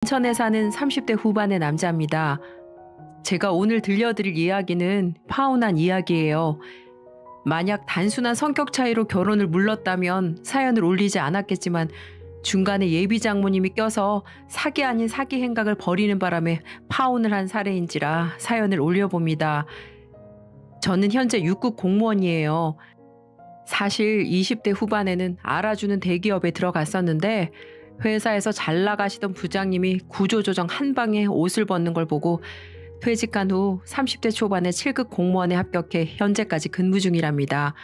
인천에 사는 30대 후반의 남자입니다. 제가 오늘 들려드릴 이야기는 파혼한 이야기예요. 만약 단순한 성격 차이로 결혼을 물렀다면 사연을 올리지 않았겠지만 중간에 예비 장모님이 껴서 사기 아닌 사기 행각을 벌이는 바람에 파혼을 한 사례인지라 사연을 올려봅니다. 저는 현재 6급 공무원이에요. 사실 20대 후반에는 알아주는 대기업에 들어갔었는데 회사에서 잘 나가시던 부장님이 구조조정 한 방에 옷을 벗는 걸 보고 퇴직한 후 30대 초반에 7급 공무원에 합격해 현재까지 근무 중이랍니다.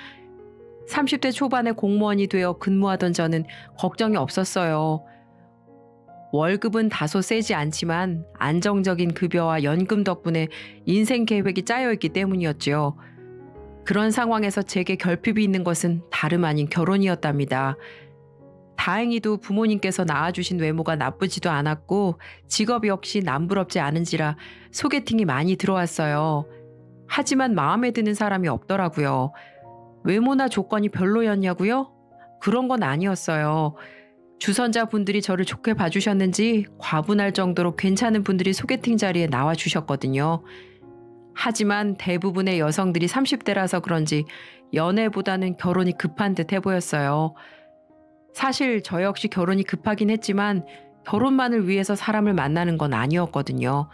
30대 초반에 공무원이 되어 근무하던 저는 걱정이 없었어요. 월급은 다소 세지 않지만 안정적인 급여와 연금 덕분에 인생 계획이 짜여있기 때문이었죠. 그런 상황에서 제게 결핍이 있는 것은 다름 아닌 결혼이었답니다. 다행히도 부모님께서 낳아주신 외모가 나쁘지도 않았고 직업 역시 남부럽지 않은지라 소개팅이 많이 들어왔어요. 하지만 마음에 드는 사람이 없더라고요. 외모나 조건이 별로였냐고요? 그런 건 아니었어요. 주선자분들이 저를 좋게 봐주셨는지 과분할 정도로 괜찮은 분들이 소개팅 자리에 나와주셨거든요. 하지만 대부분의 여성들이 30대라서 그런지 연애보다는 결혼이 급한 듯 해보였어요. 사실 저 역시 결혼이 급하긴 했지만 결혼만을 위해서 사람을 만나는 건 아니었거든요.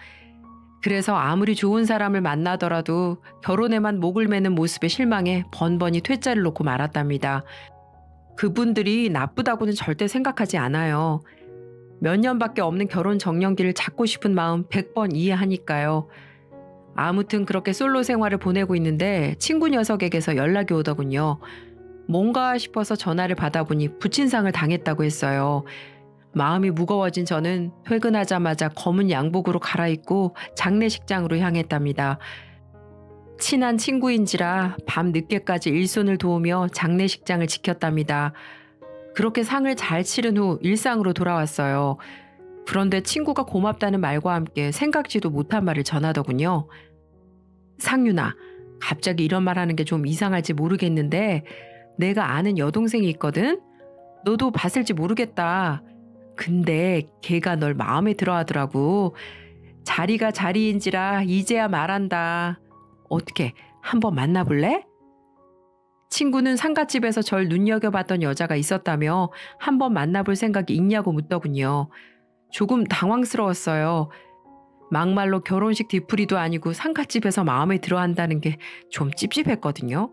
그래서 아무리 좋은 사람을 만나더라도 결혼에만 목을 매는 모습에 실망해 번번이 퇴짜를 놓고 말았답니다. 그분들이 나쁘다고는 절대 생각하지 않아요. 몇 년밖에 없는 결혼 정년기를 잡고 싶은 마음 100번 이해하니까요. 아무튼 그렇게 솔로 생활을 보내고 있는데 친구 녀석에게서 연락이 오더군요. 뭔가 싶어서 전화를 받아보니 부친상을 당했다고 했어요. 마음이 무거워진 저는 퇴근하자마자 검은 양복으로 갈아입고 장례식장으로 향했답니다. 친한 친구인지라 밤 늦게까지 일손을 도우며 장례식장을 지켰답니다. 그렇게 상을 잘 치른 후 일상으로 돌아왔어요. 그런데 친구가 고맙다는 말과 함께 생각지도 못한 말을 전하더군요. 상윤아, 갑자기 이런 말 하는 게 좀 이상할지 모르겠는데 내가 아는 여동생이 있거든? 너도 봤을지 모르겠다. 근데 걔가 널 마음에 들어 하더라고. 자리가 자리인지라 이제야 말한다. 어떻게 한번 만나볼래? 친구는 상갓집에서 절 눈여겨봤던 여자가 있었다며 한번 만나볼 생각이 있냐고 묻더군요. 조금 당황스러웠어요. 막말로 결혼식 뒤풀이도 아니고 상갓집에서 마음에 들어 한다는 게 좀 찝찝했거든요.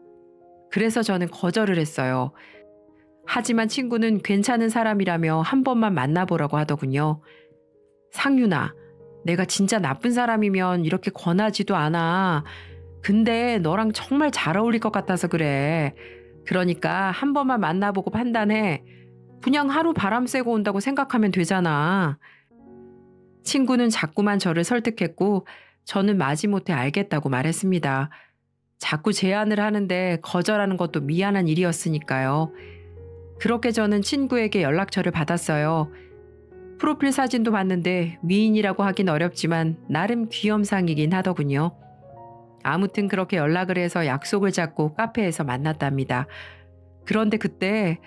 그래서 저는 거절을 했어요. 하지만 친구는 괜찮은 사람이라며 한 번만 만나보라고 하더군요. 상윤아, 내가 진짜 나쁜 사람이면 이렇게 권하지도 않아. 근데 너랑 정말 잘 어울릴 것 같아서 그래. 그러니까 한 번만 만나보고 판단해. 그냥 하루 바람 쐬고 온다고 생각하면 되잖아. 친구는 자꾸만 저를 설득했고 저는 마지못해 알겠다고 말했습니다. 자꾸 제안을 하는데 거절하는 것도 미안한 일이었으니까요. 그렇게 저는 친구에게 연락처를 받았어요. 프로필 사진도 봤는데 미인이라고 하긴 어렵지만 나름 귀염상이긴 하더군요. 아무튼 그렇게 연락을 해서 약속을 잡고 카페에서 만났답니다. 그런데 그때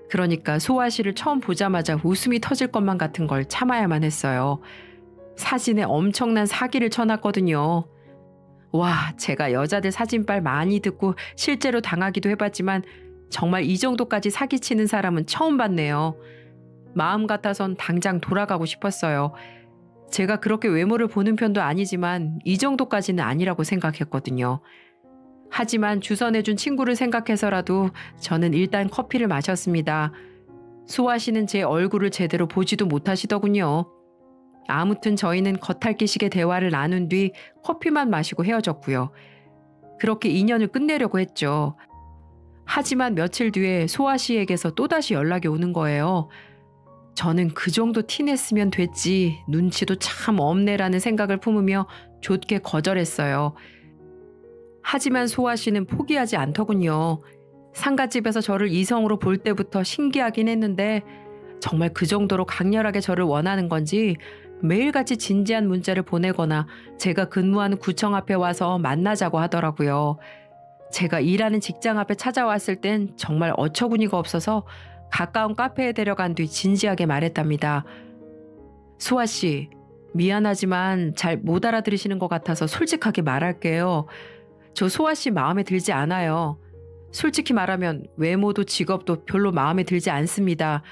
그러니까 소아 씨를 처음 보자마자 웃음이 터질 것만 같은 걸 참아야만 했어요. 사진에 엄청난 사기를 쳐놨거든요. 와, 제가 여자들 사진빨 많이 듣고 실제로 당하기도 해봤지만 정말 이 정도까지 사기치는 사람은 처음 봤네요. 마음 같아선 당장 돌아가고 싶었어요. 제가 그렇게 외모를 보는 편도 아니지만 이 정도까지는 아니라고 생각했거든요. 하지만 주선해준 친구를 생각해서라도 저는 일단 커피를 마셨습니다. 소아 씨는 제 얼굴을 제대로 보지도 못하시더군요. 아무튼 저희는 겉핥기식의 대화를 나눈 뒤 커피만 마시고 헤어졌고요. 그렇게 인연을 끝내려고 했죠. 하지만 며칠 뒤에 소아 씨에게서 또다시 연락이 오는 거예요. 저는 그 정도 티냈으면 됐지 눈치도 참 없네라는 생각을 품으며 좋게 거절했어요. 하지만 소아 씨는 포기하지 않더군요. 상갓집에서 저를 이성으로 볼 때부터 신기하긴 했는데 정말 그 정도로 강렬하게 저를 원하는 건지 매일같이 진지한 문자를 보내거나 제가 근무하는 구청 앞에 와서 만나자고 하더라고요. 제가 일하는 직장 앞에 찾아왔을 땐 정말 어처구니가 없어서 가까운 카페에 데려간 뒤 진지하게 말했답니다. 소아 씨, 미안하지만 잘 못 알아들으시는 것 같아서 솔직하게 말할게요. 저 소아 씨 마음에 들지 않아요. 솔직히 말하면 외모도 직업도 별로 마음에 들지 않습니다.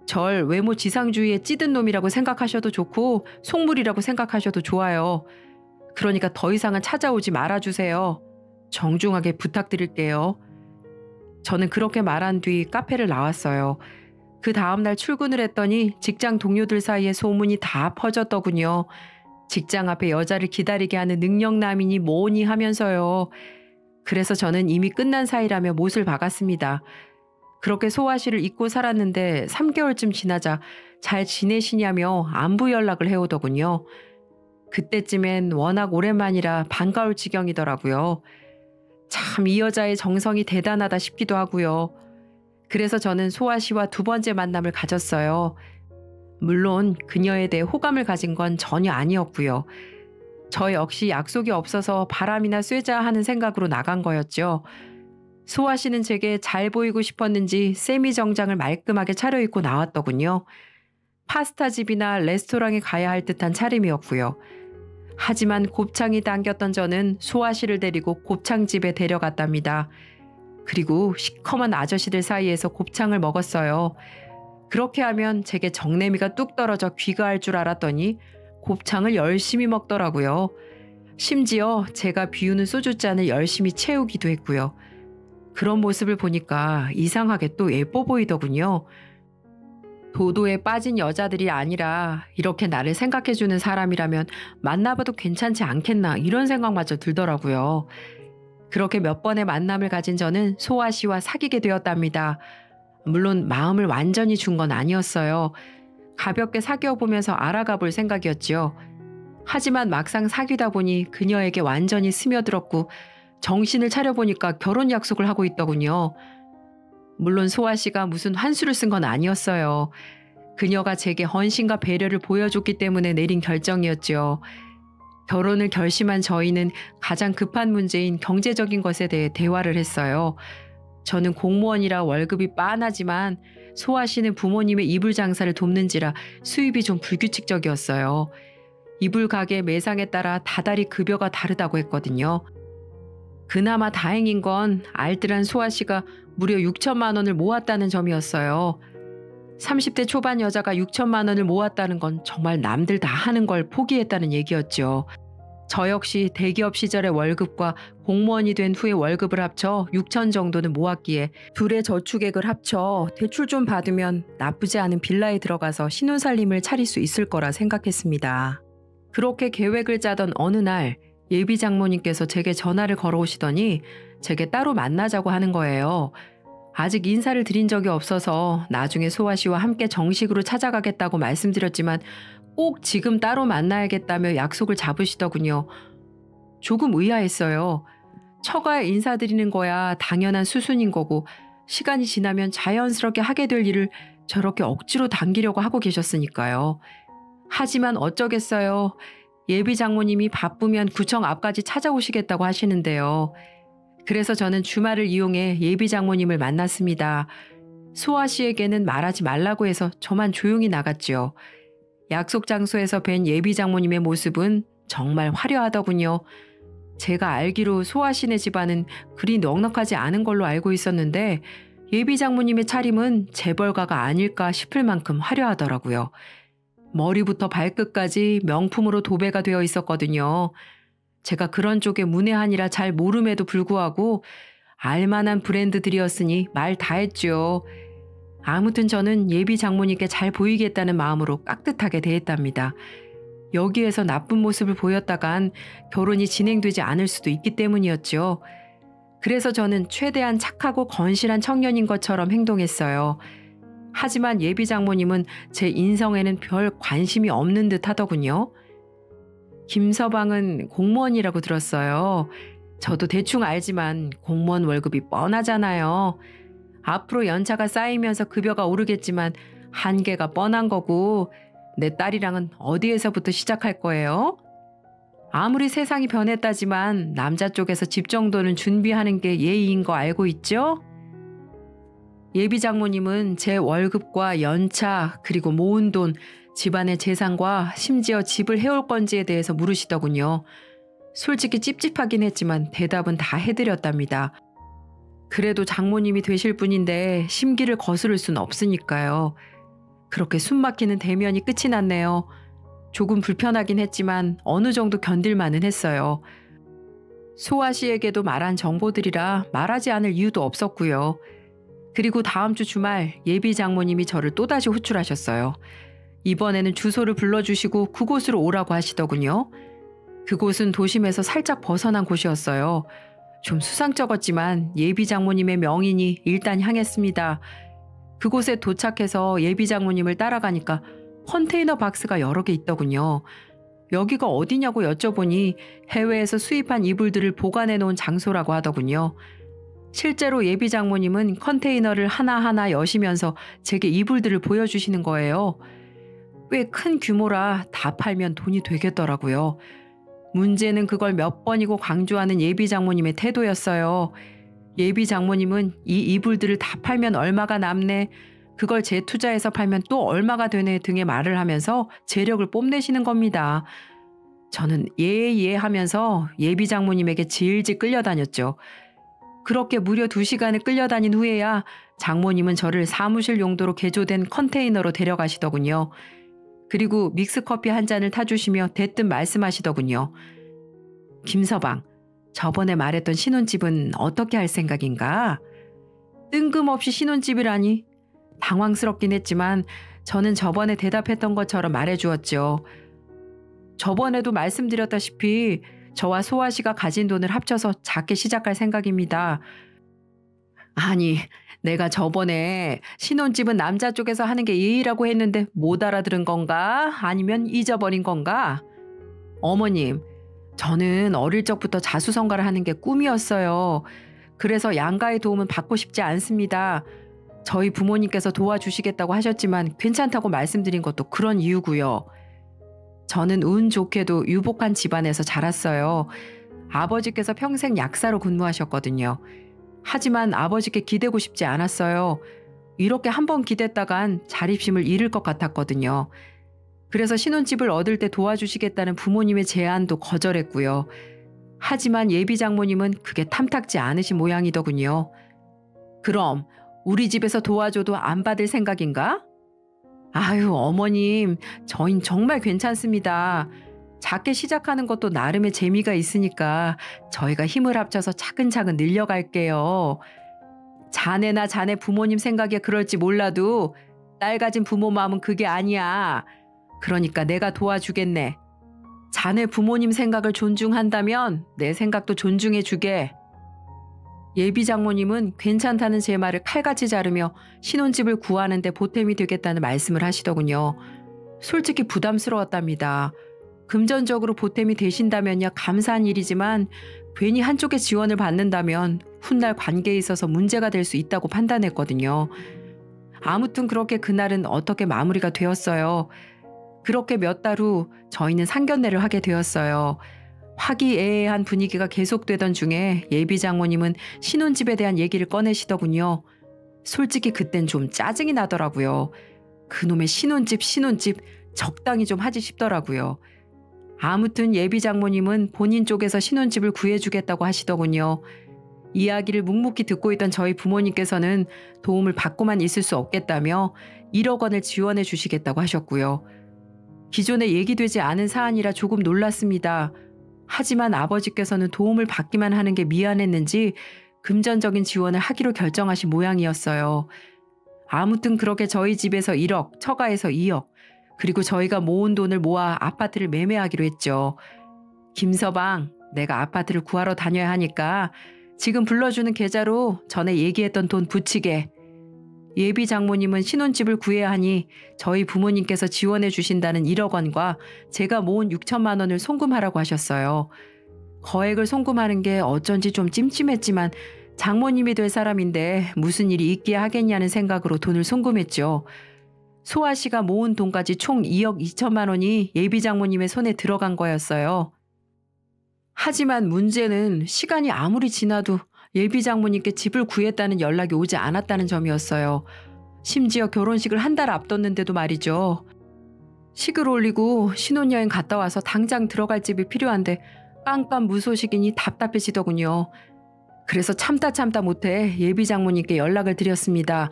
절 외모 지상주의에 찌든 놈이라고 생각하셔도 좋고 속물이라고 생각하셔도 좋아요. 그러니까 더 이상은 찾아오지 말아주세요. 정중하게 부탁드릴게요. 저는 그렇게 말한 뒤 카페를 나왔어요. 그 다음날 출근을 했더니 직장 동료들 사이에 소문이 다 퍼졌더군요. 직장 앞에 여자를 기다리게 하는 능력남이니 뭐니 하면서요. 그래서 저는 이미 끝난 사이라며 못을 박았습니다. 그렇게 소아 씨를 잊고 살았는데 3개월쯤 지나자 잘 지내시냐며 안부 연락을 해오더군요. 그때쯤엔 워낙 오랜만이라 반가울 지경이더라고요. 참 이 여자의 정성이 대단하다 싶기도 하고요. 그래서 저는 소아 씨와 두 번째 만남을 가졌어요. 물론 그녀에 대해 호감을 가진 건 전혀 아니었고요. 저 역시 약속이 없어서 바람이나 쐬자 하는 생각으로 나간 거였죠. 소아 씨는 제게 잘 보이고 싶었는지 세미 정장을 말끔하게 차려입고 나왔더군요. 파스타집이나 레스토랑에 가야 할 듯한 차림이었고요. 하지만 곱창이 당겼던 저는 소아 씨를 데리고 곱창집에 데려갔답니다. 그리고 시커먼 아저씨들 사이에서 곱창을 먹었어요. 그렇게 하면 제게 정내미가 뚝 떨어져 귀가할 줄 알았더니 곱창을 열심히 먹더라고요. 심지어 제가 비우는 소주잔을 열심히 채우기도 했고요. 그런 모습을 보니까 이상하게 또 예뻐 보이더군요. 도도에 빠진 여자들이 아니라 이렇게 나를 생각해주는 사람이라면 만나봐도 괜찮지 않겠나 이런 생각마저 들더라고요. 그렇게 몇 번의 만남을 가진 저는 소아 씨와 사귀게 되었답니다. 물론 마음을 완전히 준 건 아니었어요. 가볍게 사귀어 보면서 알아가 볼 생각이었지요. 하지만 막상 사귀다 보니 그녀에게 완전히 스며들었고 정신을 차려보니까 결혼 약속을 하고 있더군요. 물론 소아 씨가 무슨 환수를 쓴 건 아니었어요. 그녀가 제게 헌신과 배려를 보여줬기 때문에 내린 결정이었죠. 결혼을 결심한 저희는 가장 급한 문제인 경제적인 것에 대해 대화를 했어요. 저는 공무원이라 월급이 빤하지만 소아 씨는 부모님의 이불 장사를 돕는지라 수입이 좀 불규칙적이었어요. 이불 가게 매상에 따라 다달이 급여가 다르다고 했거든요. 그나마 다행인 건 알뜰한 소아 씨가 무려 6천만 원을 모았다는 점이었어요. 30대 초반 여자가 6천만 원을 모았다는 건 정말 남들 다 하는 걸 포기했다는 얘기였죠. 저 역시 대기업 시절의 월급과 공무원이 된 후의 월급을 합쳐 6천 정도는 모았기에 둘의 저축액을 합쳐 대출 좀 받으면 나쁘지 않은 빌라에 들어가서 신혼살림을 차릴 수 있을 거라 생각했습니다. 그렇게 계획을 짜던 어느 날 예비 장모님께서 제게 전화를 걸어오시더니 제게 따로 만나자고 하는 거예요. 아직 인사를 드린 적이 없어서 나중에 소아 씨와 함께 정식으로 찾아가겠다고 말씀드렸지만 꼭 지금 따로 만나야겠다며 약속을 잡으시더군요. 조금 의아했어요. 처가에 인사드리는 거야 당연한 수순인 거고 시간이 지나면 자연스럽게 하게 될 일을 저렇게 억지로 당기려고 하고 계셨으니까요. 하지만 어쩌겠어요. 예비 장모님이 바쁘면 구청 앞까지 찾아오시겠다고 하시는데요. 그래서 저는 주말을 이용해 예비 장모님을 만났습니다. 소아 씨에게는 말하지 말라고 해서 저만 조용히 나갔죠. 약속 장소에서 뵌 예비 장모님의 모습은 정말 화려하더군요. 제가 알기로 소아 씨네 집안은 그리 넉넉하지 않은 걸로 알고 있었는데 예비 장모님의 차림은 재벌가가 아닐까 싶을 만큼 화려하더라고요. 머리부터 발끝까지 명품으로 도배가 되어 있었거든요. 제가 그런 쪽에 문외한이라 잘 모름에도 불구하고 알만한 브랜드들이었으니 말 다 했죠. 아무튼 저는 예비 장모님께 잘 보이겠다는 마음으로 깍듯하게 대했답니다. 여기에서 나쁜 모습을 보였다간 결혼이 진행되지 않을 수도 있기 때문이었죠. 그래서 저는 최대한 착하고 건실한 청년인 것처럼 행동했어요. 하지만 예비 장모님은 제 인성에는 별 관심이 없는 듯 하더군요. 김서방은 공무원이라고 들었어요. 저도 대충 알지만 공무원 월급이 뻔하잖아요. 앞으로 연차가 쌓이면서 급여가 오르겠지만 한계가 뻔한 거고 내 딸이랑은 어디에서부터 시작할 거예요? 아무리 세상이 변했다지만 남자 쪽에서 집 정도는 준비하는 게 예의인 거 알고 있죠? 예비 장모님은 제 월급과 연차 그리고 모은 돈 집안의 재산과 심지어 집을 해올 건지에 대해서 물으시더군요. 솔직히 찝찝하긴 했지만 대답은 다 해드렸답니다. 그래도 장모님이 되실 분인데 심기를 거스를 순 없으니까요. 그렇게 숨막히는 대면이 끝이 났네요. 조금 불편하긴 했지만 어느 정도 견딜만은 했어요. 소아 씨에게도 말한 정보들이라 말하지 않을 이유도 없었고요. 그리고 다음 주 주말 예비 장모님이 저를 또다시 호출하셨어요. 이번에는 주소를 불러주시고 그곳으로 오라고 하시더군요. 그곳은 도심에서 살짝 벗어난 곳이었어요. 좀 수상쩍었지만 예비 장모님의 명인이 일단 향했습니다. 그곳에 도착해서 예비 장모님을 따라가니까 컨테이너 박스가 여러 개 있더군요. 여기가 어디냐고 여쭤보니 해외에서 수입한 이불들을 보관해 놓은 장소라고 하더군요. 실제로 예비 장모님은 컨테이너를 하나하나 여시면서 제게 이불들을 보여주시는 거예요. 꽤 큰 규모라 다 팔면 돈이 되겠더라고요. 문제는 그걸 몇 번이고 강조하는 예비 장모님의 태도였어요. 예비 장모님은 이 이불들을 다 팔면 얼마가 남네, 그걸 재투자해서 팔면 또 얼마가 되네 등의 말을 하면서 재력을 뽐내시는 겁니다. 저는 예 하면서 예비 장모님에게 질질 끌려다녔죠. 그렇게 무려 2시간을 끌려다닌 후에야 장모님은 저를 사무실 용도로 개조된 컨테이너로 데려가시더군요. 그리고 믹스커피 한 잔을 타주시며 대뜸 말씀하시더군요. 김서방, 저번에 말했던 신혼집은 어떻게 할 생각인가? 뜬금없이 신혼집이라니? 당황스럽긴 했지만 저는 저번에 대답했던 것처럼 말해주었죠. 저번에도 말씀드렸다시피 저와 소아 씨가 가진 돈을 합쳐서 작게 시작할 생각입니다. 아니, 내가 저번에 신혼집은 남자 쪽에서 하는 게 예의라고 했는데 못 알아들은 건가? 아니면 잊어버린 건가? 어머님, 저는 어릴 적부터 자수성가를 하는 게 꿈이었어요. 그래서 양가의 도움은 받고 싶지 않습니다. 저희 부모님께서 도와주시겠다고 하셨지만 괜찮다고 말씀드린 것도 그런 이유고요. 저는 운 좋게도 유복한 집안에서 자랐어요. 아버지께서 평생 약사로 근무하셨거든요. 하지만 아버지께 기대고 싶지 않았어요. 이렇게 한번 기댔다간 자립심을 잃을 것 같았거든요. 그래서 신혼집을 얻을 때 도와주시겠다는 부모님의 제안도 거절했고요. 하지만 예비 장모님은 그게 탐탁지 않으신 모양이더군요. 그럼 우리 집에서 도와줘도 안 받을 생각인가? 아유, 어머님, 저흰 정말 괜찮습니다. 작게 시작하는 것도 나름의 재미가 있으니까 저희가 힘을 합쳐서 차근차근 늘려갈게요. 자네나 자네 부모님 생각에 그럴지 몰라도 딸 가진 부모 마음은 그게 아니야. 그러니까 내가 도와주겠네. 자네 부모님 생각을 존중한다면 내 생각도 존중해주게. 예비 장모님은 괜찮다는 제 말을 칼같이 자르며 신혼집을 구하는 데 보탬이 되겠다는 말씀을 하시더군요. 솔직히 부담스러웠답니다. 금전적으로 보탬이 되신다면야 감사한 일이지만 괜히 한쪽의 지원을 받는다면 훗날 관계에 있어서 문제가 될 수 있다고 판단했거든요. 아무튼 그렇게 그날은 어떻게 마무리가 되었어요. 그렇게 몇 달 후 저희는 상견례를 하게 되었어요. 화기애애한 분위기가 계속되던 중에 예비 장모님은 신혼집에 대한 얘기를 꺼내시더군요. 솔직히 그땐 좀 짜증이 나더라고요. 그놈의 신혼집 적당히 좀 하지 싶더라고요. 아무튼 예비 장모님은 본인 쪽에서 신혼집을 구해주겠다고 하시더군요. 이야기를 묵묵히 듣고 있던 저희 부모님께서는 도움을 받고만 있을 수 없겠다며 1억 원을 지원해 주시겠다고 하셨고요. 기존에 얘기되지 않은 사안이라 조금 놀랐습니다. 하지만 아버지께서는 도움을 받기만 하는 게 미안했는지 금전적인 지원을 하기로 결정하신 모양이었어요. 아무튼 그렇게 저희 집에서 1억, 처가에서 2억, 그리고 저희가 모은 돈을 모아 아파트를 매매하기로 했죠. 김서방, 내가 아파트를 구하러 다녀야 하니까 지금 불러주는 계좌로 전에 얘기했던 돈 붙이게. 예비 장모님은 신혼집을 구해야 하니 저희 부모님께서 지원해 주신다는 1억 원과 제가 모은 6천만 원을 송금하라고 하셨어요. 거액을 송금하는 게 어쩐지 좀 찜찜했지만 장모님이 될 사람인데 무슨 일이 있기야 하겠냐는 생각으로 돈을 송금했죠. 소아 씨가 모은 돈까지 총 2억 2천만 원이 예비 장모님의 손에 들어간 거였어요. 하지만 문제는 시간이 아무리 지나도 예비 장모님께 집을 구했다는 연락이 오지 않았다는 점이었어요. 심지어 결혼식을 한 달 앞뒀는데도 말이죠. 식을 올리고 신혼여행 갔다 와서 당장 들어갈 집이 필요한데 깜깜무소식이니 답답해지더군요. 그래서 참다 못해 예비 장모님께 연락을 드렸습니다.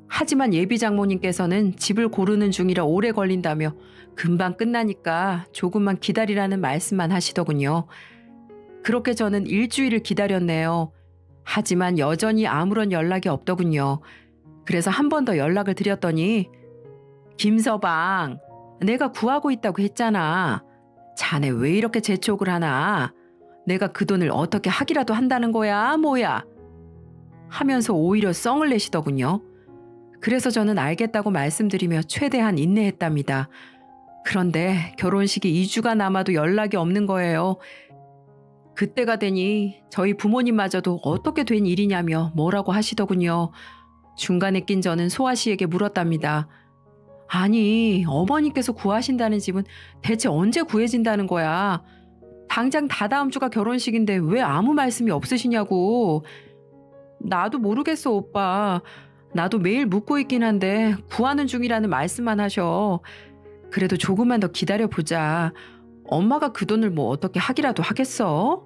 하지만 예비 장모님께서는 집을 고르는 중이라 오래 걸린다며 금방 끝나니까 조금만 기다리라는 말씀만 하시더군요. 그렇게 저는 일주일을 기다렸네요. 하지만 여전히 아무런 연락이 없더군요. 그래서 한 번 더 연락을 드렸더니 김서방, 내가 구하고 있다고 했잖아. 자네 왜 이렇게 재촉을 하나? 내가 그 돈을 어떻게 하기라도 한다는 거야, 뭐야? 하면서 오히려 썽을 내시더군요. 그래서 저는 알겠다고 말씀드리며 최대한 인내했답니다. 그런데 결혼식이 2주가 남아도 연락이 없는 거예요. 그때가 되니 저희 부모님마저도 어떻게 된 일이냐며 뭐라고 하시더군요. 중간에 낀 저는 소아 씨에게 물었답니다. 아니, 어머니께서 구하신다는 집은 대체 언제 구해진다는 거야? 당장 다다음 주가 결혼식인데 왜 아무 말씀이 없으시냐고. 나도 모르겠어, 오빠. 나도 매일 묻고 있긴 한데 구하는 중이라는 말씀만 하셔. 그래도 조금만 더 기다려보자. 엄마가 그 돈을 뭐 어떻게 하기라도 하겠어?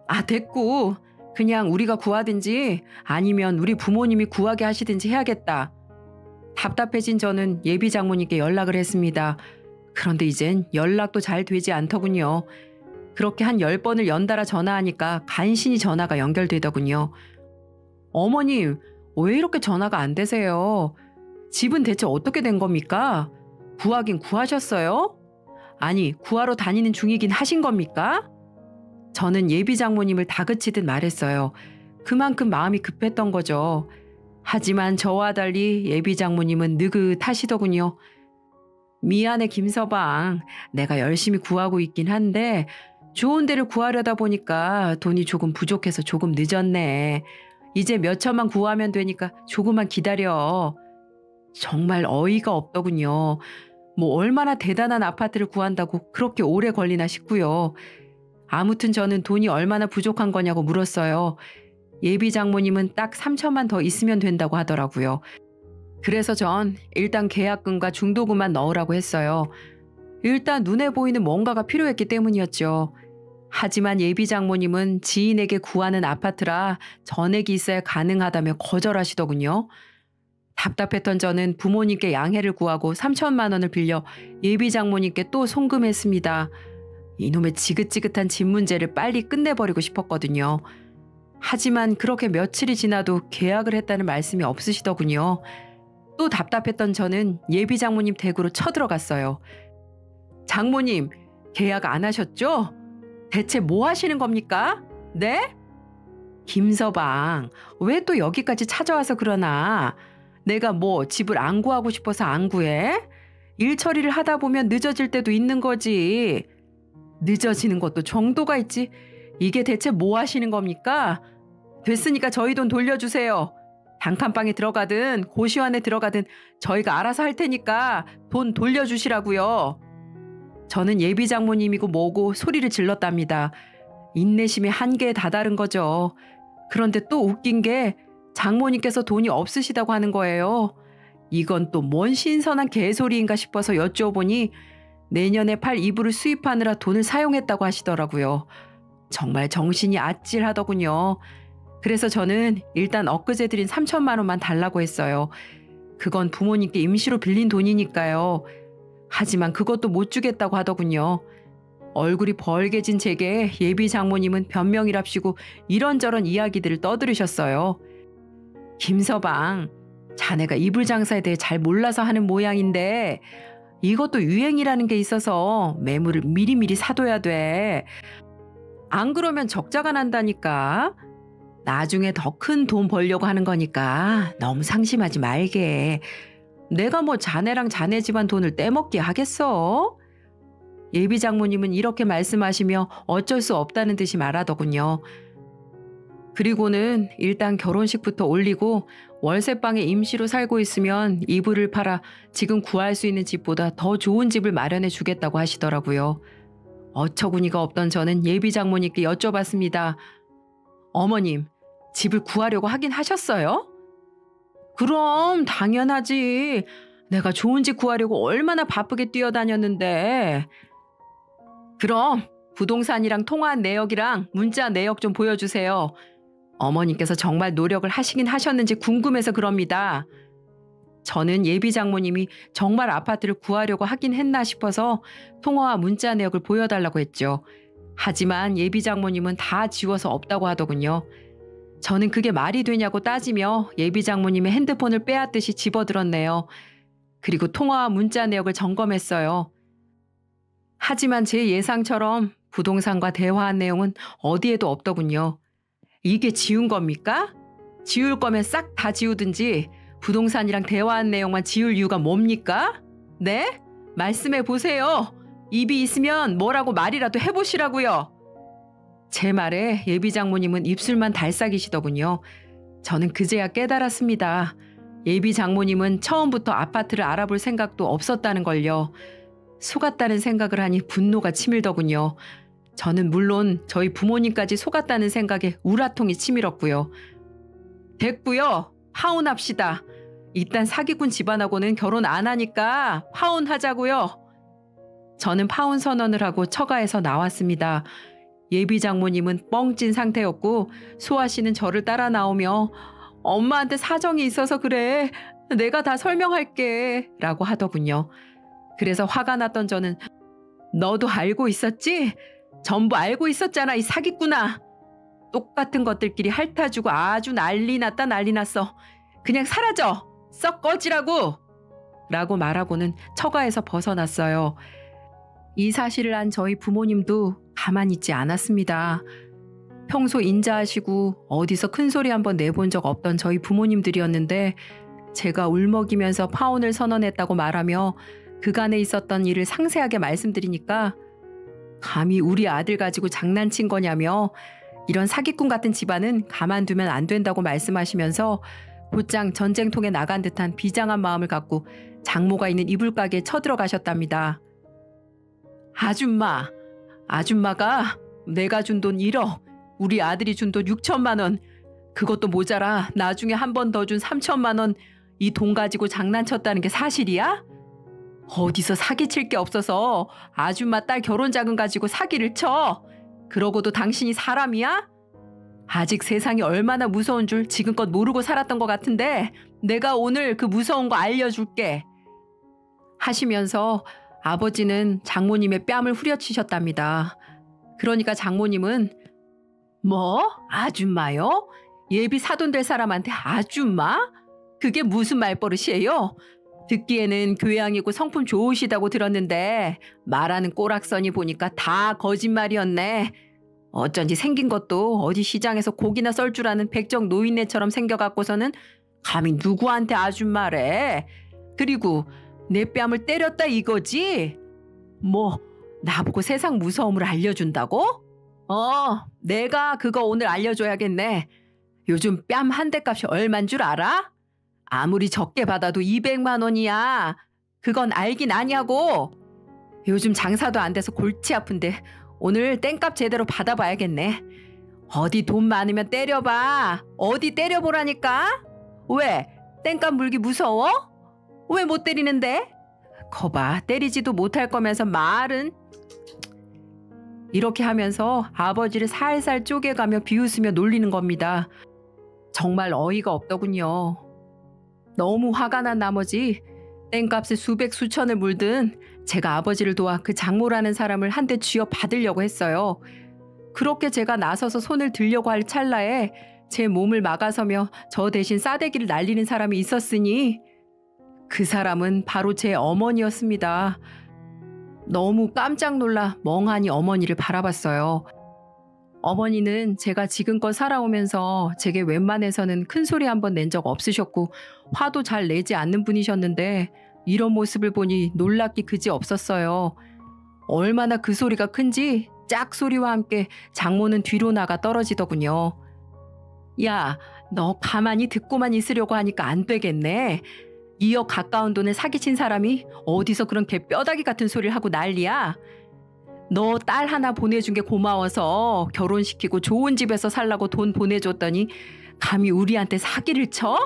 아, 됐고. 그냥 우리가 구하든지 아니면 우리 부모님이 구하게 하시든지 해야겠다. 답답해진 저는 예비 장모님께 연락을 했습니다. 그런데 이젠 연락도 잘 되지 않더군요. 그렇게 한 10번을 연달아 전화하니까 간신히 전화가 연결되더군요. 어머님, 왜 이렇게 전화가 안 되세요? 집은 대체 어떻게 된 겁니까? 구하긴 구하셨어요? 아니, 구하러 다니는 중이긴 하신 겁니까? 저는 예비 장모님을 다그치듯 말했어요. 그만큼 마음이 급했던 거죠. 하지만 저와 달리 예비 장모님은 느긋하시더군요. 미안해, 김서방. 내가 열심히 구하고 있긴 한데 좋은 데를 구하려다 보니까 돈이 조금 부족해서 조금 늦었네. 이제 몇 천만 구하면 되니까 조금만 기다려. 정말 어이가 없더군요. 뭐 얼마나 대단한 아파트를 구한다고 그렇게 오래 걸리나 싶고요. 아무튼 저는 돈이 얼마나 부족한 거냐고 물었어요. 예비 장모님은 딱 3천만 더 있으면 된다고 하더라고요. 그래서 전 일단 계약금과 중도금만 넣으라고 했어요. 일단 눈에 보이는 뭔가가 필요했기 때문이었죠. 하지만 예비 장모님은 지인에게 구하는 아파트라 전액이 있어야 가능하다며 거절하시더군요. 답답했던 저는 부모님께 양해를 구하고 3천만 원을 빌려 예비 장모님께 또 송금했습니다. 이놈의 지긋지긋한 집 문제를 빨리 끝내버리고 싶었거든요. 하지만 그렇게 며칠이 지나도 계약을 했다는 말씀이 없으시더군요. 또 답답했던 저는 예비 장모님 댁으로 쳐들어갔어요. 장모님, 계약 안 하셨죠? 대체 뭐 하시는 겁니까? 네? 김서방, 왜 또 여기까지 찾아와서 그러나? 내가 뭐 집을 안 구하고 싶어서 안 구해? 일 처리를 하다 보면 늦어질 때도 있는 거지. 늦어지는 것도 정도가 있지. 이게 대체 뭐 하시는 겁니까? 됐으니까 저희 돈 돌려주세요. 단칸방에 들어가든 고시원에 들어가든 저희가 알아서 할 테니까 돈 돌려주시라고요. 저는 예비 장모님이고 뭐고 소리를 질렀답니다. 인내심의 한계에 다다른 거죠. 그런데 또 웃긴 게 장모님께서 돈이 없으시다고 하는 거예요. 이건 또 뭔 신선한 개소리인가 싶어서 여쭤보니 내년에 팔 이불을 수입하느라 돈을 사용했다고 하시더라고요. 정말 정신이 아찔하더군요. 그래서 저는 일단 엊그제 드린 3천만 원만 달라고 했어요. 그건 부모님께 임시로 빌린 돈이니까요. 하지만 그것도 못 주겠다고 하더군요. 얼굴이 벌개진 제게 예비 장모님은 변명이랍시고 이런저런 이야기들을 떠들으셨어요. 김서방, 자네가 이불 장사에 대해 잘 몰라서 하는 모양인데 이것도 유행이라는 게 있어서 매물을 미리미리 사둬야 돼. 안 그러면 적자가 난다니까. 나중에 더 큰 돈 벌려고 하는 거니까 너무 상심하지 말게. 내가 뭐 자네랑 자네 집안 돈을 떼먹게 하겠어? 예비 장모님은 이렇게 말씀하시며 어쩔 수 없다는 듯이 말하더군요. 그리고는 일단 결혼식부터 올리고 월세방에 임시로 살고 있으면 이불을 팔아 지금 구할 수 있는 집보다 더 좋은 집을 마련해 주겠다고 하시더라고요. 어처구니가 없던 저는 예비 장모님께 여쭤봤습니다. 어머님, 집을 구하려고 하긴 하셨어요? 그럼 당연하지. 내가 좋은 집 구하려고 얼마나 바쁘게 뛰어다녔는데. 그럼 부동산이랑 통화한 내역이랑 문자 내역 좀 보여주세요. 어머님께서 정말 노력을 하시긴 하셨는지 궁금해서 그럽니다. 저는 예비 장모님이 정말 아파트를 구하려고 하긴 했나 싶어서 통화와 문자 내역을 보여달라고 했죠. 하지만 예비 장모님은 다 지워서 없다고 하더군요. 저는 그게 말이 되냐고 따지며 예비 장모님의 핸드폰을 빼앗듯이 집어들었네요. 그리고 통화와 문자 내역을 점검했어요. 하지만 제 예상처럼 부동산과 대화한 내용은 어디에도 없더군요. 이게 지운 겁니까? 지울 거면 싹 다 지우든지 부동산이랑 대화한 내용만 지울 이유가 뭡니까? 네? 말씀해 보세요. 입이 있으면 뭐라고 말이라도 해보시라고요. 제 말에 예비 장모님은 입술만 달싹이시더군요. 저는 그제야 깨달았습니다. 예비 장모님은 처음부터 아파트를 알아볼 생각도 없었다는 걸요. 속았다는 생각을 하니 분노가 치밀더군요. 저는 물론 저희 부모님까지 속았다는 생각에 우라통이 치밀었고요. 됐고요. 파혼합시다. 일단 사기꾼 집안하고는 결혼 안 하니까 파혼하자고요. 저는 파혼 선언을 하고 처가에서 나왔습니다. 예비 장모님은 뻥찐 상태였고 소아 씨는 저를 따라 나오며 엄마한테 사정이 있어서 그래. 내가 다 설명할게. 라고 하더군요. 그래서 화가 났던 저는 너도 알고 있었지? 전부 알고 있었잖아, 이 사기꾼아. 똑같은 것들끼리 핥아주고 아주 난리 났다 난리 났어. 그냥 사라져. 썩 꺼지라고. 라고 말하고는 처가에서 벗어났어요. 이 사실을 안 저희 부모님도 가만히 있지 않았습니다. 평소 인자하시고 어디서 큰소리 한번 내본 적 없던 저희 부모님들이었는데 제가 울먹이면서 파혼을 선언했다고 말하며 그간에 있었던 일을 상세하게 말씀드리니까 감히 우리 아들 가지고 장난친 거냐며 이런 사기꾼 같은 집안은 가만두면 안 된다고 말씀하시면서 곧장 전쟁통에 나간 듯한 비장한 마음을 갖고 장모가 있는 이불가게에 쳐들어가셨답니다. 아줌마가 내가 준 돈 1억, 우리 아들이 준 돈 6천만 원, 그것도 모자라 나중에 한 번 더 준 3천만 원, 이 돈 가지고 장난쳤다는 게 사실이야? 어디서 사기칠 게 없어서 아줌마 딸 결혼 자금 가지고 사기를 쳐. 그러고도 당신이 사람이야? 아직 세상이 얼마나 무서운 줄 지금껏 모르고 살았던 것 같은데 내가 오늘 그 무서운 거 알려줄게. 하시면서 아버지는 장모님의 뺨을 후려치셨답니다. 그러니까 장모님은 뭐? 아줌마요? 예비 사돈 될 사람한테 아줌마? 그게 무슨 말버릇이에요? 듣기에는 교양이고 성품 좋으시다고 들었는데 말하는 꼬락서니 보니까 다 거짓말이었네. 어쩐지 생긴 것도 어디 시장에서 고기나 썰 줄 아는 백정 노인네처럼 생겨갖고서는 감히 누구한테 아줌마래. 그리고 내 뺨을 때렸다 이거지? 뭐 나보고 세상 무서움을 알려준다고? 내가 그거 오늘 알려줘야겠네. 요즘 뺨 한 대 값이 얼만 줄 알아? 아무리 적게 받아도 200만 원이야. 그건 알긴 아냐고. 요즘 장사도 안 돼서 골치 아픈데 오늘 땡값 제대로 받아봐야겠네. 어디 돈 많으면 때려봐. 어디 때려보라니까. 왜? 땡값 물기 무서워? 왜 못 때리는데? 거봐, 때리지도 못할 거면서 말은. 이렇게 하면서 아버지를 살살 쪼개가며 비웃으며 놀리는 겁니다. 정말 어이가 없더군요. 너무 화가 난 나머지 땡값을 수백 수천을 물든 제가 아버지를 도와 그 장모라는 사람을 한 대 쥐어 받으려고 했어요. 그렇게 제가 나서서 손을 들려고 할 찰나에 제 몸을 막아서며 저 대신 싸대기를 날리는 사람이 있었으니 그 사람은 바로 제 어머니였습니다. 너무 깜짝 놀라 멍하니 어머니를 바라봤어요. 어머니는 제가 지금껏 살아오면서 제게 웬만해서는 큰 소리 한 번 낸 적 없으셨고 화도 잘 내지 않는 분이셨는데 이런 모습을 보니 놀랍기 그지 없었어요. 얼마나 그 소리가 큰지 짝소리와 함께 장모는 뒤로 나가 떨어지더군요. 야, 너 가만히 듣고만 있으려고 하니까 안 되겠네. 2억 가까운 돈을 사기친 사람이 어디서 그런 개뼈다귀 같은 소리를 하고 난리야. 너 딸 하나 보내준 게 고마워서 결혼시키고 좋은 집에서 살라고 돈 보내줬더니 감히 우리한테 사기를 쳐?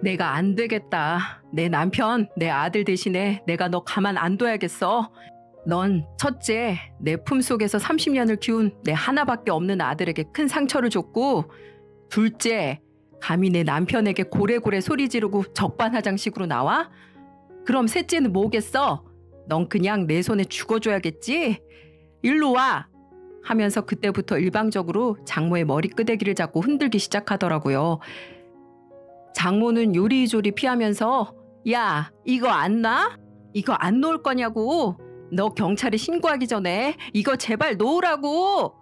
내가 안 되겠다. 내 남편, 내 아들 대신에 내가 너 가만 안 둬야겠어. 넌 첫째, 내 품속에서 30년을 키운 내 하나밖에 없는 아들에게 큰 상처를 줬고, 둘째, 감히 내 남편에게 고래고래 소리 지르고 적반하장식으로 나와? 그럼 셋째는 뭐겠어? 넌 그냥 내 손에 죽어줘야겠지? 일로 와! 하면서 그때부터 일방적으로 장모의 머리끄대기를 잡고 흔들기 시작하더라고요. 장모는 요리조리 피하면서 야, 이거 안 놔? 이거 안 놓을 거냐고? 너 경찰에 신고하기 전에 이거 제발 놓으라고!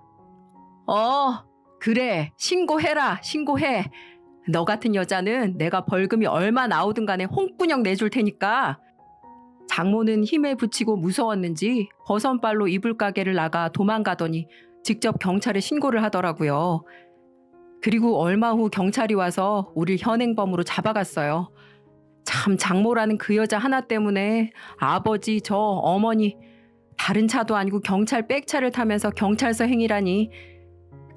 그래, 신고해라, 신고해. 너 같은 여자는 내가 벌금이 얼마 나오든 간에 홍군형 내줄 테니까. 장모는 힘에 부치고 무서웠는지 버선발로 이불 가게를 나가 도망가더니 직접 경찰에 신고를 하더라고요. 그리고 얼마 후 경찰이 와서 우릴 현행범으로 잡아갔어요. 참 장모라는 그 여자 하나 때문에 아버지, 저, 어머니 다른 차도 아니고 경찰 백차를 타면서 경찰서 행위라니.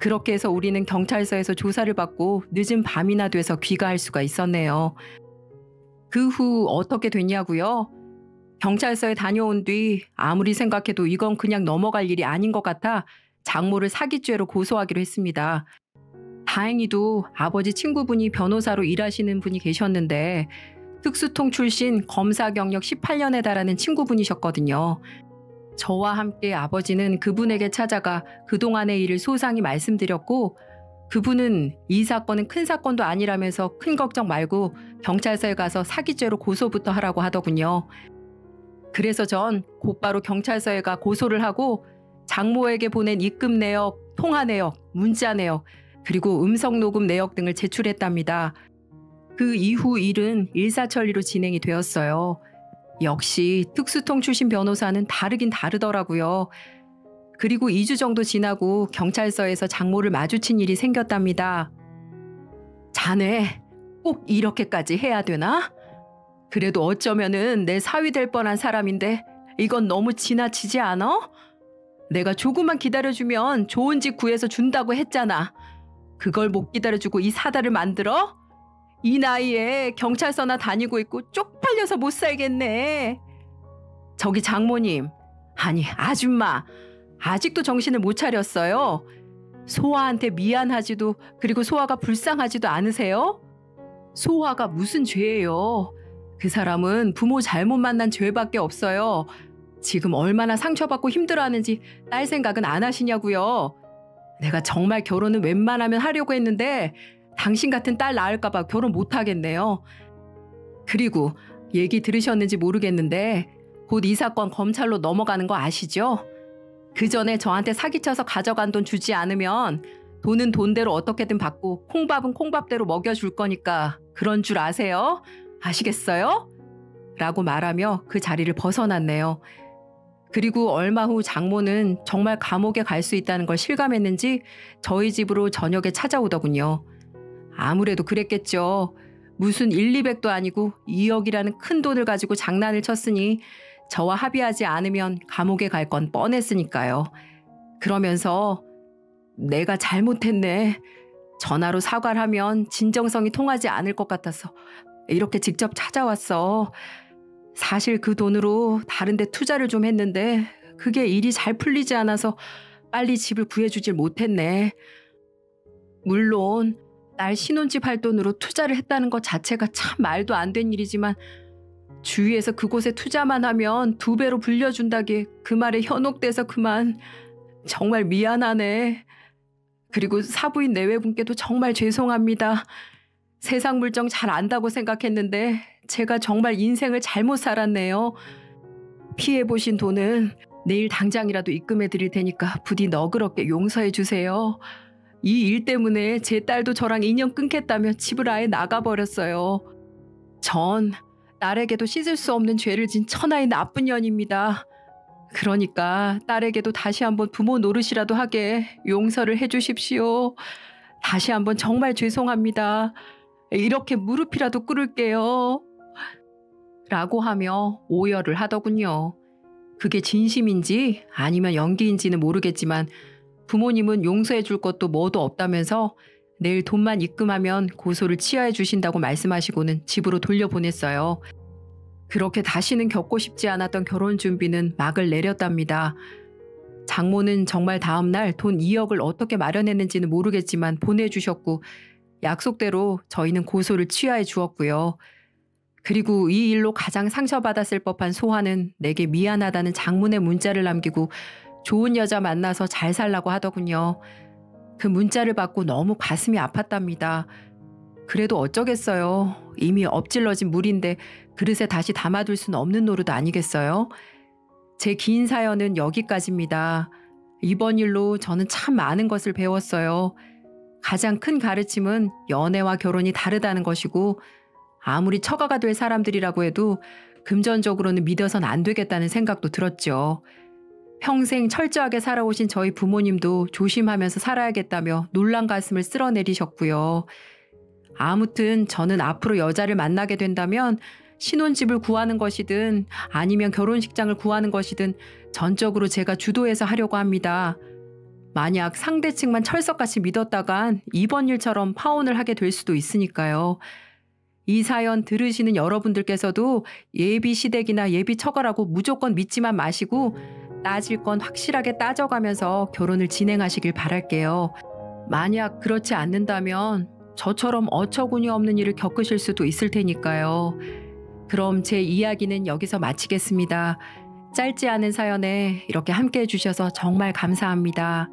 그렇게 해서 우리는 경찰서에서 조사를 받고 늦은 밤이나 돼서 귀가할 수가 있었네요. 그 후 어떻게 됐냐고요? 경찰서에 다녀온 뒤 아무리 생각해도 이건 그냥 넘어갈 일이 아닌 것 같아 장모를 사기죄로 고소하기로 했습니다. 다행히도 아버지 친구분이 변호사로 일하시는 분이 계셨는데 특수통 출신 검사 경력 18년에 달하는 친구분이셨거든요. 저와 함께 아버지는 그분에게 찾아가 그동안의 일을 소상히 말씀드렸고 그분은 이 사건은 큰 사건도 아니라면서 큰 걱정 말고 경찰서에 가서 사기죄로 고소부터 하라고 하더군요. 그래서 전 곧바로 경찰서에 가 고소를 하고 장모에게 보낸 입금 내역, 통화 내역, 문자 내역, 그리고 음성 녹음 내역 등을 제출했답니다. 그 이후 일은 일사천리로 진행이 되었어요. 역시 특수통 출신 변호사는 다르긴 다르더라고요. 그리고 2주 정도 지나고 경찰서에서 장모를 마주친 일이 생겼답니다. 자네 꼭 이렇게까지 해야 되나? 그래도 어쩌면은 내 사위 될 뻔한 사람인데 이건 너무 지나치지 않아? 내가 조금만 기다려주면 좋은 집 구해서 준다고 했잖아. 그걸 못 기다려주고 이 사달을 만들어? 이 나이에 경찰서나 다니고 있고 쪽팔려서 못 살겠네. 저기 장모님, 아니 아줌마, 아직도 정신을 못 차렸어요. 소아한테 미안하지도 그리고 소아가 불쌍하지도 않으세요? 소아가 무슨 죄예요? 그 사람은 부모 잘못 만난 죄밖에 없어요. 지금 얼마나 상처받고 힘들어하는지 딸 생각은 안 하시냐고요. 내가 정말 결혼은 웬만하면 하려고 했는데 당신 같은 딸 낳을까 봐 결혼 못 하겠네요. 그리고 얘기 들으셨는지 모르겠는데 곧 이 사건 검찰로 넘어가는 거 아시죠? 그 전에 저한테 사기쳐서 가져간 돈 주지 않으면 돈은 돈대로 어떻게든 받고 콩밥은 콩밥대로 먹여줄 거니까 그런 줄 아세요? 아시겠어요? 라고 말하며 그 자리를 벗어났네요. 그리고 얼마 후 장모는 정말 감옥에 갈 수 있다는 걸 실감했는지 저희 집으로 저녁에 찾아오더군요. 아무래도 그랬겠죠. 무슨 1,200도 아니고 2억이라는 큰 돈을 가지고 장난을 쳤으니 저와 합의하지 않으면 감옥에 갈 건 뻔했으니까요. 그러면서 내가 잘못했네. 전화로 사과를 하면 진정성이 통하지 않을 것 같아서 이렇게 직접 찾아왔어. 사실 그 돈으로 다른 데 투자를 좀 했는데 그게 일이 잘 풀리지 않아서 빨리 집을 구해주질 못했네. 물론 딸 신혼집 할 돈으로 투자를 했다는 것 자체가 참 말도 안 된 일이지만 주위에서 그곳에 투자만 하면 2배로 불려준다기에 그 말에 현혹돼서 그만. 정말 미안하네. 그리고 사부인 내외분께도 정말 죄송합니다. 세상 물정 잘 안다고 생각했는데 제가 정말 인생을 잘못 살았네요. 피해보신 돈은 내일 당장이라도 입금해 드릴 테니까 부디 너그럽게 용서해 주세요. 이 일 때문에 제 딸도 저랑 인연 끊겠다며 집을 아예 나가버렸어요. 전 딸에게도 씻을 수 없는 죄를 진 천하의 나쁜 년입니다. 그러니까 딸에게도 다시 한번 부모 노릇이라도 하게 용서를 해주십시오. 다시 한번 정말 죄송합니다. 이렇게 무릎이라도 꿇을게요. 라고 하며 오열을 하더군요. 그게 진심인지 아니면 연기인지는 모르겠지만 부모님은 용서해 줄 것도 뭐도 없다면서 내일 돈만 입금하면 고소를 취하해 주신다고 말씀하시고는 집으로 돌려보냈어요. 그렇게 다시는 겪고 싶지 않았던 결혼 준비는 막을 내렸답니다. 장모는 정말 다음날 돈 2억을 어떻게 마련했는지는 모르겠지만 보내주셨고 약속대로 저희는 고소를 취하해 주었고요. 그리고 이 일로 가장 상처받았을 법한 소환은 내게 미안하다는 장문의 문자를 남기고 좋은 여자 만나서 잘 살라고 하더군요. 그 문자를 받고 너무 가슴이 아팠답니다. 그래도 어쩌겠어요. 이미 엎질러진 물인데 그릇에 다시 담아둘 수는 없는 노릇 아니겠어요? 제 긴 사연은 여기까지입니다. 이번 일로 저는 참 많은 것을 배웠어요. 가장 큰 가르침은 연애와 결혼이 다르다는 것이고 아무리 처가가 될 사람들이라고 해도 금전적으로는 믿어선 안 되겠다는 생각도 들었죠. 평생 철저하게 살아오신 저희 부모님도 조심하면서 살아야겠다며 놀란 가슴을 쓸어내리셨고요. 아무튼 저는 앞으로 여자를 만나게 된다면 신혼집을 구하는 것이든 아니면 결혼식장을 구하는 것이든 전적으로 제가 주도해서 하려고 합니다. 만약 상대 측만 철석같이 믿었다간 이번 일처럼 파혼을 하게 될 수도 있으니까요. 이 사연 들으시는 여러분들께서도 예비 시댁이나 예비 처가라고 무조건 믿지만 마시고 따질 건 확실하게 따져가면서 결혼을 진행하시길 바랄게요. 만약 그렇지 않는다면 저처럼 어처구니 없는 일을 겪으실 수도 있을 테니까요. 그럼 제 이야기는 여기서 마치겠습니다. 짧지 않은 사연에 이렇게 함께 해주셔서 정말 감사합니다.